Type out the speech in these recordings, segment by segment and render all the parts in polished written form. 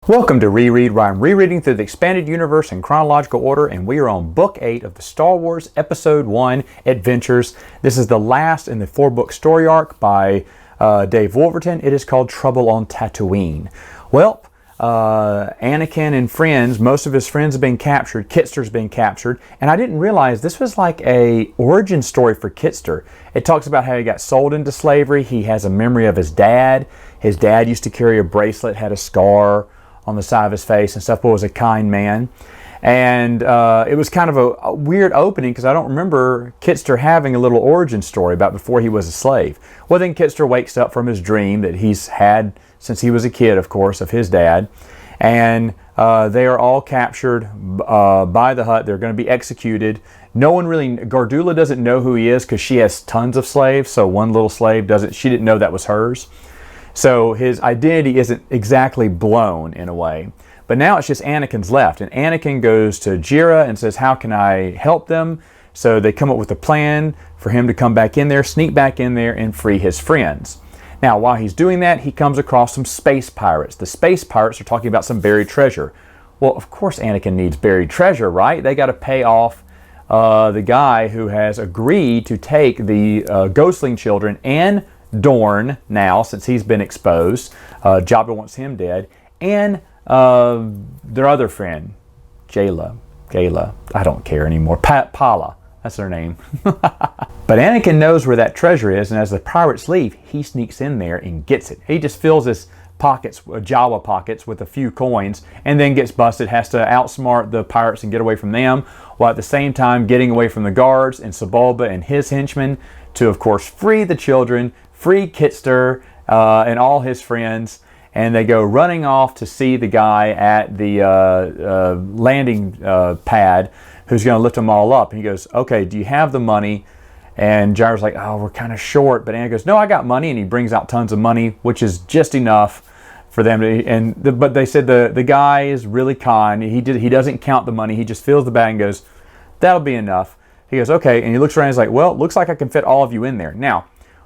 Welcome to Reread, where I'm rereading through the expanded universe in chronological order, and we are on Book 8 of the Star Wars Episode 1 Adventures. This is the last in the 4-book story arc by Dave Wolverton. It is called Trouble on Tatooine. Well, Anakin and friends, most of his friends have been captured. Kitster's been captured, and I didn't realize this was like a origin story for Kitster. It talks about how he got sold into slavery. He has a memory of his dad. His dad used to carry a bracelet, had a scar on the side of his face and stuff, but was a kind man. And it was kind of a weird opening because I don't remember Kitster having a little origin story about before he was a slave. Well, then Kitster wakes up from his dream that he's had since he was a kid, of course, of his dad. And they are all captured by the Hutt. They're going to be executed. No one really, Gardula doesn't know who he is because she has tons of slaves. So one little slave doesn't, she didn't know that was hers. So his identity isn't exactly blown in a way. But now it's just Anakin's left. And Anakin goes to Jira and says, how can I help them? So they come up with a plan for him to come back in there, sneak back in there, and free his friends. Now, while he's doing that, he comes across some space pirates. The space pirates are talking about some buried treasure. Well, of course Anakin needs buried treasure, right? They got to pay off the guy who has agreed to take the Ghostling children and Dorn now, since he's been exposed. Jabba wants him dead. And their other friend, Jayla, I don't care anymore. Pala, that's her name. But Anakin knows where that treasure is, and as the pirates leave, he sneaks in there and gets it. He just fills his pockets, Jawa pockets, with a few coins, and then gets busted, has to outsmart the pirates and get away from them, while at the same time getting away from the guards and Sebulba and his henchmen to, of course, free the children, free Kitster and all his friends. And they go running off to see the guy at the landing pad who's going to lift them all up. And he goes, okay, do you have the money? And Jira's like, oh, we're kind of short. But Anakin goes, no, I got money. And he brings out tons of money, which is just enough for them to. But they said the guy is really kind. He doesn't count the money. He just fills the bag and goes, that'll be enough. He goes, okay. And he looks around and he's like, well, it looks like I can fit all of you in there. Now,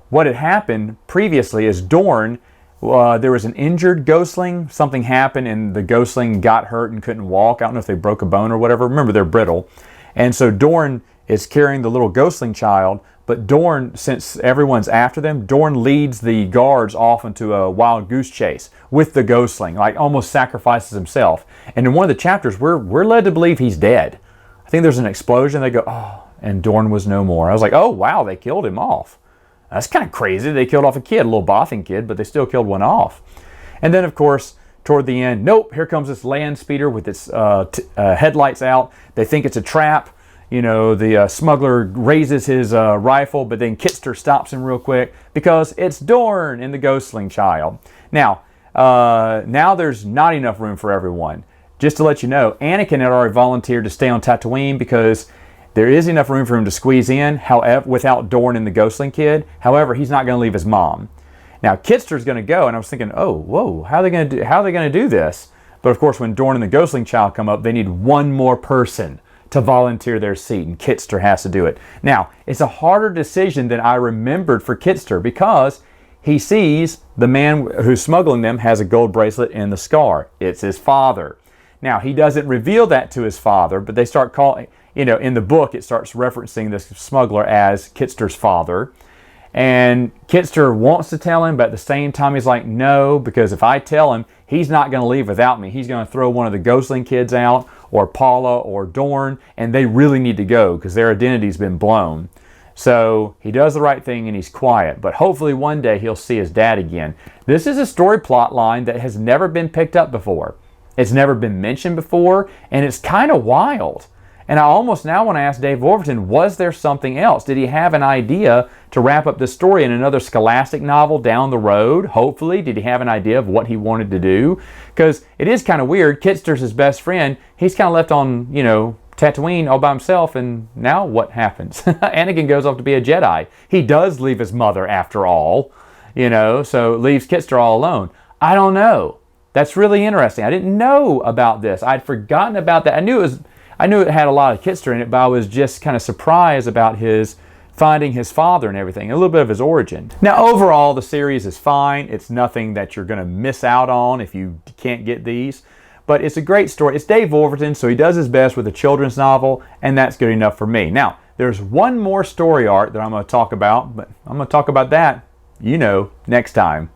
what had happened previously is Dorn, there was an injured Ghostling. Something happened and the Ghostling got hurt and couldn't walk. I don't know if they broke a bone or whatever. Remember, they're brittle. And so Dorn is carrying the little Ghostling child. But Dorn, since everyone's after them, Dorn leads the guards off into a wild goose chase with the Ghostling, like almost sacrifices himself. And in one of the chapters, we're led to believe he's dead. I think there's an explosion. They go, oh, and Dorn was no more. I was like, oh, wow, they killed him off. That's kind of crazy. They killed off a kid, a little boffing kid, but they still killed one off. And then, of course, toward the end, nope, here comes this land speeder with its headlights out. They think it's a trap. You know, the smuggler raises his rifle, but then Kitster stops him real quick because it's Dorn and the Ghostling child. Now there's not enough room for everyone. Just to let you know, Anakin had already volunteered to stay on Tatooine because there is enough room for him to squeeze in, however, without Dorn and the Ghostling kid. However, he's not going to leave his mom. Now, Kitster's going to go, and I was thinking, oh, whoa, how are they going to do this? But of course, when Dorn and the Ghostling child come up, they need one more person to volunteer their seat, and Kitster has to do it. Now, it's a harder decision than I remembered for Kitster because he sees the man who's smuggling them has a gold bracelet and the scar. It's his father. Now, he doesn't reveal that to his father, but they start calling, you know, in the book, it starts referencing this smuggler as Kitster's father. And Kitster wants to tell him, but at the same time, he's like, no, because if I tell him, he's not going to leave without me. He's going to throw one of the Ghostling kids out, or Paula, or Dorn, and they really need to go because their identity's been blown. So he does the right thing and he's quiet, but hopefully one day he'll see his dad again. This is a story plot line that has never been picked up before. It's never been mentioned before, and it's kind of wild. And I almost now want to ask Dave Wolverton, was there something else? Did he have an idea to wrap up this story in another Scholastic novel down the road? Hopefully. Did he have an idea of what he wanted to do? Because it is kind of weird. Kitster's his best friend. He's kind of left on, you know, Tatooine all by himself, and now what happens? Anakin goes off to be a Jedi. He does leave his mother after all, you know, so leaves Kitster all alone. I don't know. That's really interesting. I didn't know about this. I'd forgotten about that. I knew it had a lot of Kitster in it, but I was just kind of surprised about his finding his father and everything, a little bit of his origin. Now, overall, the series is fine. It's nothing that you're going to miss out on if you can't get these. But it's a great story. It's Dave Wolverton, so he does his best with a children's novel, and that's good enough for me. Now, there's one more story arc that I'm going to talk about, but I'm going to talk about that, next time.